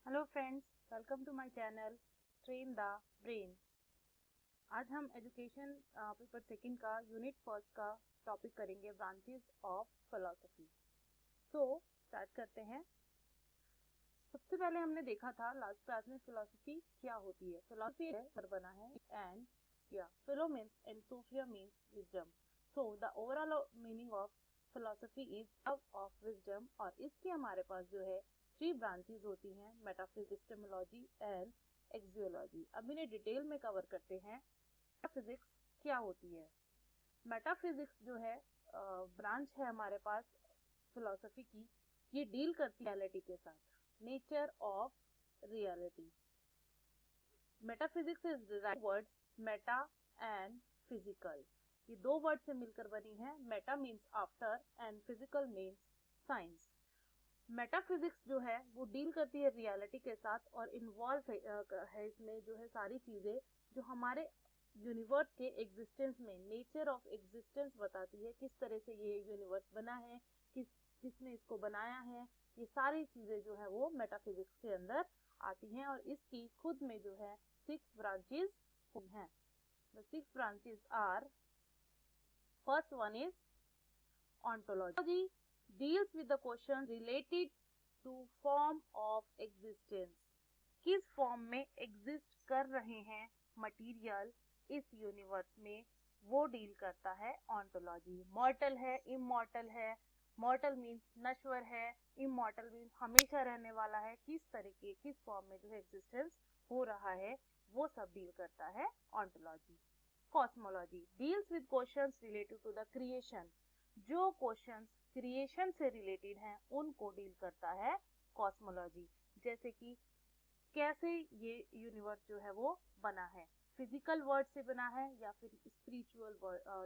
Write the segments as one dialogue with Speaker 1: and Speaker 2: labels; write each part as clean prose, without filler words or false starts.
Speaker 1: Hello friends, welcome to my channel train the brain. आज हम education paper second का unit first का topic करेंगे, branches of philosophy. So start करते हैं। सबसे पहले हमने देखा था लास्ट क्लास में फिलॉसफी क्या होती है। फिलॉसफी पर बना है and philo means and Sophia means wisdom. So the overall meaning of philosophy is love of wisdom. और इसके हमारे पास जो है 3 ब्रांचेस होती हैं, मेटाफिजिक्स, एपिस्टेमोलॉजी एंड एक्सियोलॉजी। अब इन्हें डिटेल में कवर करते हैं। मेटाफिजिक्स क्या होती है? मेटाफिजिक्स जो है ब्रांच है हमारे पास फिलॉसफी की। ये डील करती है रियलिटी के साथ, nature of reality. Metaphysics is derived words Meta and physical. ये 2 वर्ड से मिलकर बनी है। Meta means after and physical means science. Metaphysics जो है वो डील करती है रियलिटी के साथ और इन्वॉल्व है इसमें जो है सारी चीज़ें जो हमारे यूनिवर्स के एग्जिस्टेंस में, नेचर ऑफ एग्जिस्टेंस बताती है, किस तरह से ये यूनिवर्स बना है, किसने इसको बनाया है। ये सारी चीज़ें जो है वो मेटाफिजिक्स के अंदर आती हैं और इसकी खुद में जो है 6 ब्रांचेस हैं। The 6 branches are, first one is ontology, deals with the question related to form of existence। किस फॉर्म में एग्जिस्ट कर रहे हैं मटेरियल इस यूनिवर्स में, वो डील करता है ontology। मॉर्टल है, इमॉर्टल है। मॉर्टल मीन्स नश्वर है, इमॉर्टल मीन्स हमेशा रहने वाला है। किस तरीके, किस फॉर्म में जो है एग्जिस्टेंस हो रहा है, वो सब डील करता है ontology। Cosmology deals with questions related to the creation. जो क्वेश्चंस क्रिएशन से रिलेटेड हैं उनको डील करता है कॉस्मोलॉजी। जैसे कि कैसे ये यूनिवर्स जो है वो बना है, फिजिकल वर्ड से बना है या फिर स्पिरिचुअल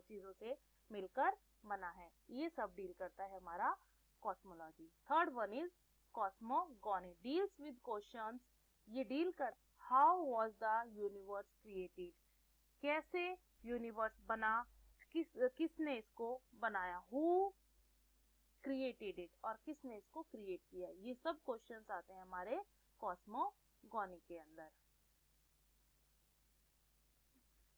Speaker 1: चीजों से मिलकर बना है, ये सब डील करता है हमारा cosmology. Third one is cosmogony, deals with questions. ये डील कर how was the universe created, कैसे यूनिवर्स बना, किसने इसको बनाया, हु क्रिएटेड इट, और किसने इसको क्रिएट किया। ये सब क्वेश्चंस आते हैं हमारे कॉस्मोगॉनी के अंदर।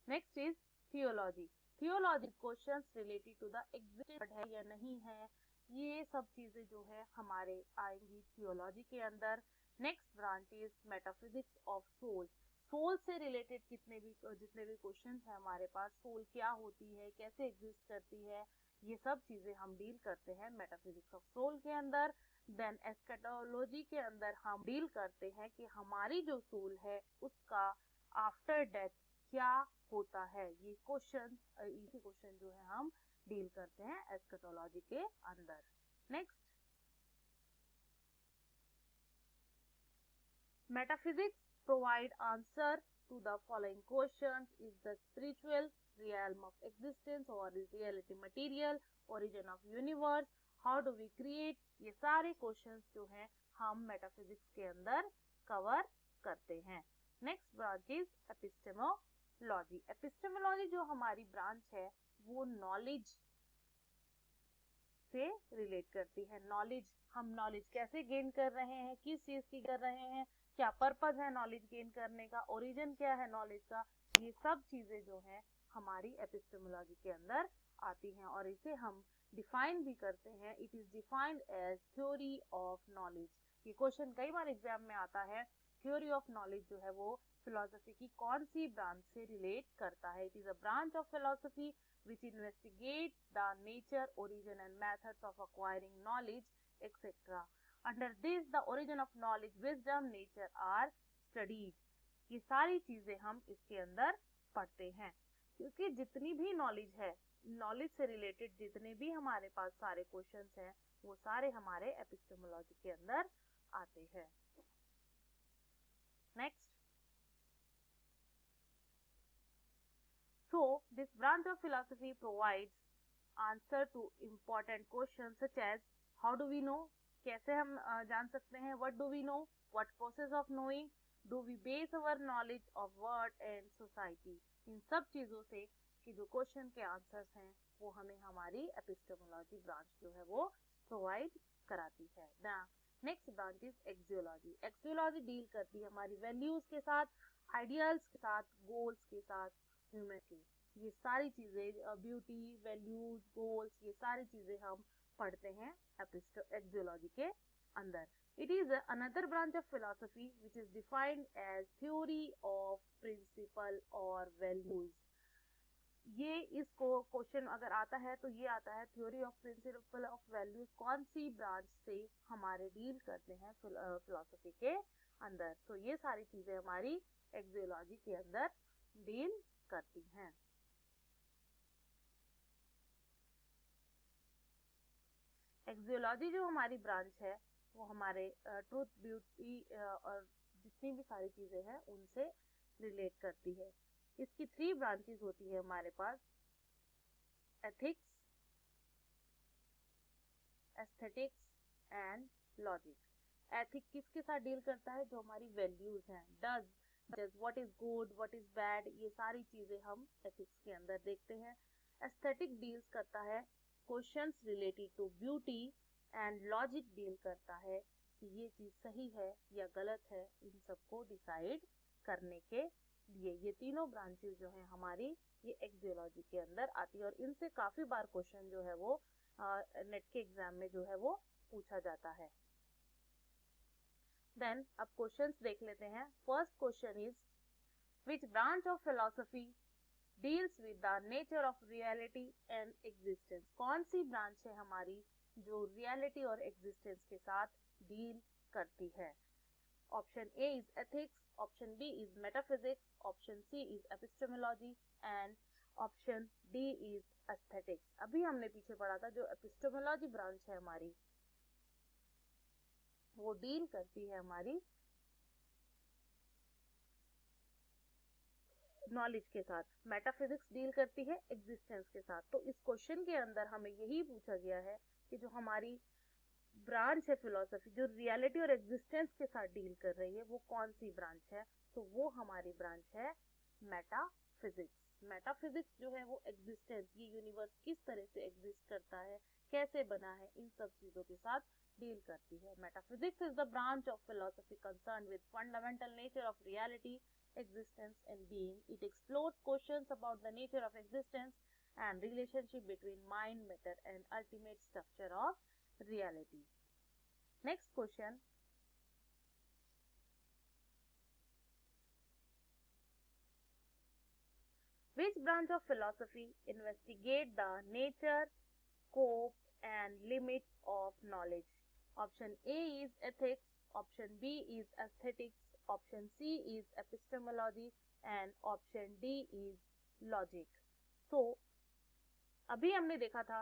Speaker 1: Next is theology. Theology questions related to the existence है या नहीं है, ये सब चीजें जो है हमारे आएंगी थियोलॉजी के अंदर। Next branch is metaphysics of soul. Soul से रिलेटेड जितने भी क्वेश्चंस हैं हमारे पास, सोल क्या होती है, कैसे एग्जिस्ट करती है, ये सब चीजें हम डील करते हैं मेटाफिजिक्स ऑफ सोल के अंदर। देन एस्केटोलॉजी के अंदर हम डील करते हैं कि हमारी जो सोल है उसका आफ्टर डेथ क्या होता है। ये क्वेश्चन, इसी क्वेश्चन जो है हम डील करते हैं एस्केटोलॉजी के अंदर। Next, metaphysics provide answer to the following questions: is the spiritual realm of existence or is reality material, origin of universe, how do we create। ये सारे क्वेश्चंस जो हैं हम मेटाफिजिक्स के अंदर कवर करते हैं। Next branch is epistemology. Epistemology जो हमारी ब्रांच है वो नॉलेज से रिलेट करती है। नॉलेज, हम नॉलेज कैसे गेन कर रहे हैं, किस चीज की कर रहे हैं, क्या पर्पस है नॉलेज गेन करने का, ओरिजिन क्या है नॉलेज का, ये सब चीजें जो हैं हमारी एपिस्टेमोलॉजी के अंदर आती हैं और इसे हम डिफाइन भी करते हैं। It is defined as theory of knowledge. ये क्वेश्चन कई बार एग्जाम में आता है। थ्योरी ऑफ नॉलेज जो है वो फिलोसफी की कौन सी ब्रांच से रिलेट करता है। It is a branch of philosophy which investigate the nature, origin and methods of acquiring knowledge, etc. Under this, the origin of knowledge, wisdom, nature are studied। ये सारी चीजें हम इसके अंदर पढ़ते हैं क्योंकि जितनी भी नॉलेज है, नॉलेज से रिलेटेड जितने भी हमारे पास सारे क्वेश्चंस हैं वो सारे हमारे एपिस्टेमोलॉजी के अंदर आते हैं। Next, so this branch of philosophy provides answer to important questions such as how do we know, कैसे हम जान सकते हैं, what do we know, what process of knowing, do we base our knowledge of world and society। इन सब चीजों से कि जो क्वेश्चन के आंसर्स हैं वो हमें हमारी एपिस्टेमोलॉजी ब्रांच जो है वो प्रोवाइड कराती है। Next branch is axiology. Axiology deal करती है हमारी वैल्यूज के साथ, आइडियल्स के साथ, गोल्स के साथ, ह्यूमन के। ये सारी चीजें, ब्यूटी, वैल्यूज, गोल्स, ये सारी चीजें हम पढ़ते हैं एक्सियोलॉजी के अंदर। It is another branch of philosophy which is defined as theory of principle or values. ये इसको क्वेश्चन अगर आता है तो ये आता है theory of principle of values कौन सी ब्रांच से हमारे डील करते हैं फिलोसफी के अंदर। तो ये सारी चीजें हमारी एक्सियोलॉजी के अंदर डील करती हैं। एक्सियोलॉजी जो हमारी ब्रांच है वो हमारे ट्रूथ, ब्यूटी और जितनी भी सारी चीजें हैं उनसे रिलेट करती है। इसकी 3 ब्रांचेस होती है हमारे पास, ethics, aesthetics and logic. Ethic किसके साथ डील करता है? जो हमारी वैल्यूज हैं, does, what is good, what is bad, ये सारी चीजें हम एथिक्स के अंदर देखते हैं। एस्थेटिक डील्स करता है questions related to beauty and logic deal करता है कि ये चीज सही है या गलत है, इन सबको डिसाइड करने के लिए। ये तीनों ब्रांचेस जो हैं हमारी, ये एक्सियोलॉजी के अंदर आती है और इनसे काफी बार क्वेश्चन जो है वो नेट के एग्जाम में जो है वो पूछा जाता है। देन अब क्वेश्चंस देख लेते हैं। First question is which branch of philosophy deals with the nature of reality and existence. कौन सी ब्रांच है हमारी जो रियलिटी और एग्जिस्टेंस के साथ डील करती है? Option A is ethics, option B is metaphysics, option C is epistemology and option D is aesthetics. अभी हमने पीछे पढ़ा था जो एपिस्टेमोलॉजी ब्रांच है हमारी वो डील करती है हमारी नॉलेज के साथ, मेटाफिजिक्स डील करती है एग्जिस्टेंस के साथ। तो इस क्वेश्चन के अंदर हमें यही पूछा गया है कि जो हमारी ब्रांच है फिलोसफी जो रियलिटी और एग्जिस्टेंस के साथ डील कर रही है वो कौन सी ब्रांच है? तो वो हमारी ब्रांच है मेटाफिजिक्स। मेटाफिजिक्स जो है वो एग्जिस्टेंस, ये यूनिवर्स किस तरह से एग्जिस्ट करता है, कैसे बना है, इन सब चीजों के साथ डील करती है। Metaphysics is the branch of philosophy concerned with fundamental nature of reality, existence and being. It explores questions about the nature of existence and relationship between mind, matter and ultimate structure of reality. Next question. Which branch of philosophy investigate the nature, scope and limits of knowledge? Option A is ethics, option B is aesthetics, option C is epistemology and option D is logic. So अभी हमने देखा था,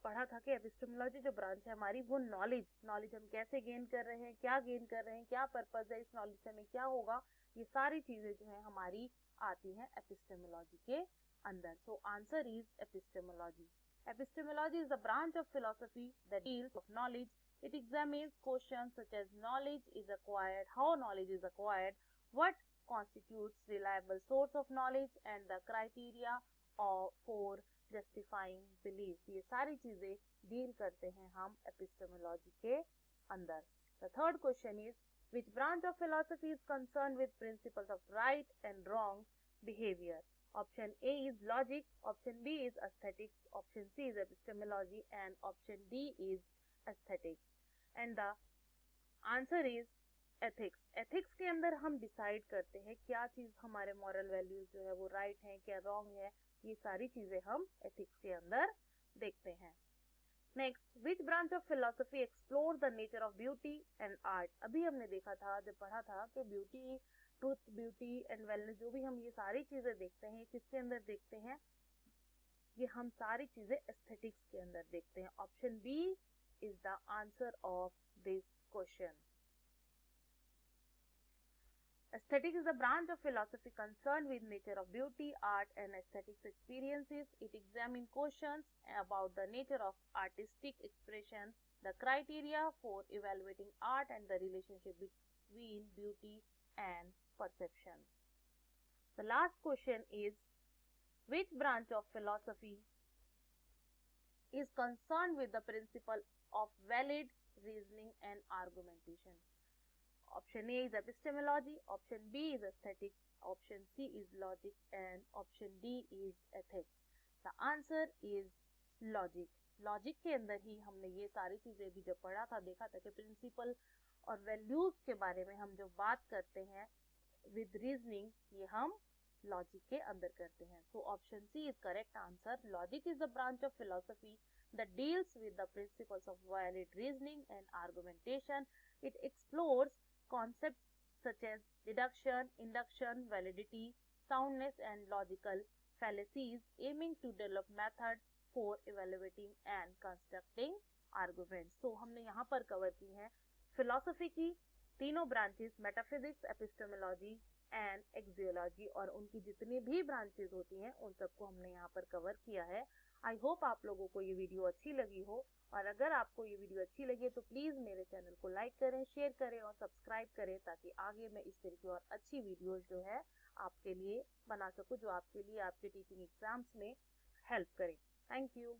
Speaker 1: पढ़ा था कि epistemology जो branch है हमारी वो नॉलेज हम कैसे गेन कर रहे हैं, क्या गेन कर रहे हैं, क्या पर्पस है इस नॉलेज से, हमें क्या होगा, ये सारी चीजें जो है हमारी आती हैं एपिस्टेमोलॉजी के अंदर। So answer is epistemology. Epistemology is the branch of philosophy that deals with knowledge. It examines questions such as knowledge is acquired, how knowledge is acquired, what constitutes reliable source of knowledge, and the criteria for justifying belief. ये सारी चीजें deal करते हैं हम epistemology के अंदर। The third question is which branch of philosophy is concerned with principles of right and wrong behavior? Option A is logic, option B is aesthetics, option C is epistemology and option D is aesthetics. And the answer is ethics. Ethics के अंदर हम decide करते हैं क्या चीज हमारे moral values जो है वो राइट है, क्या रॉन्ग है, ये सारी चीजें हम एथिक्स के अंदर देखते हैं। Next, which branch of philosophy explore the nature of beauty and art? अभी हमने देखा था, जब पढ़ा था कि beauty, truth, beauty and wellness, जो भी हम ये सारी चीजें देखते हैं किसके अंदर देखते हैं? ये हम सारी चीजें एस्थेटिक्स के अंदर देखते हैं। Option B is the answer of this question. Aesthetics is a branch of philosophy concerned with nature of beauty, art and aesthetics experiences. It examines questions about the nature of artistic expression, the criteria for evaluating art and the relationship between beauty and perception. The last question is which branch of philosophy is concerned with the principle of valid reasoning and argumentation. Option A is epistemology, option B is aesthetics, option C is logic and option D is ethics. The answer is logic. Logic के अंदर ही हमने ये सारी चीजें भी जब पढ़ा था, देखा था कि प्रिंसिपल और वैल्यूज के बारे में हम जो बात करते हैं विद रीजनिंग, ये हम लॉजिक के अंदर करते हैं. So option C is correct answer. Logic is the branch of philosophy that deals with the principles of valid reasoning and argumentation. It explores concepts such as deduction, induction, validity, soundness and logical fallacies, aiming to develop methods for evaluating and constructing arguments. So हमने यहाँ पर cover की हैं philosophy की तीनों branches, metaphysics, epistemology and axiology, और उनकी जितनी भी ब्रांचेस होती हैं उन सबको हमने यहाँ पर कवर किया है. आई होप आप लोगों को ये वीडियो अच्छी लगी हो, और अगर आपको ये वीडियो अच्छी लगी तो प्लीज़ मेरे चैनल को लाइक करें, शेयर करें और सब्सक्राइब करें, ताकि आगे मैं इस तरह की और अच्छी वीडियोस जो है आपके लिए बना सकूं, जो आपके लिए आपके टीचिंग एग्जाम्स में हेल्प करें. Thank you.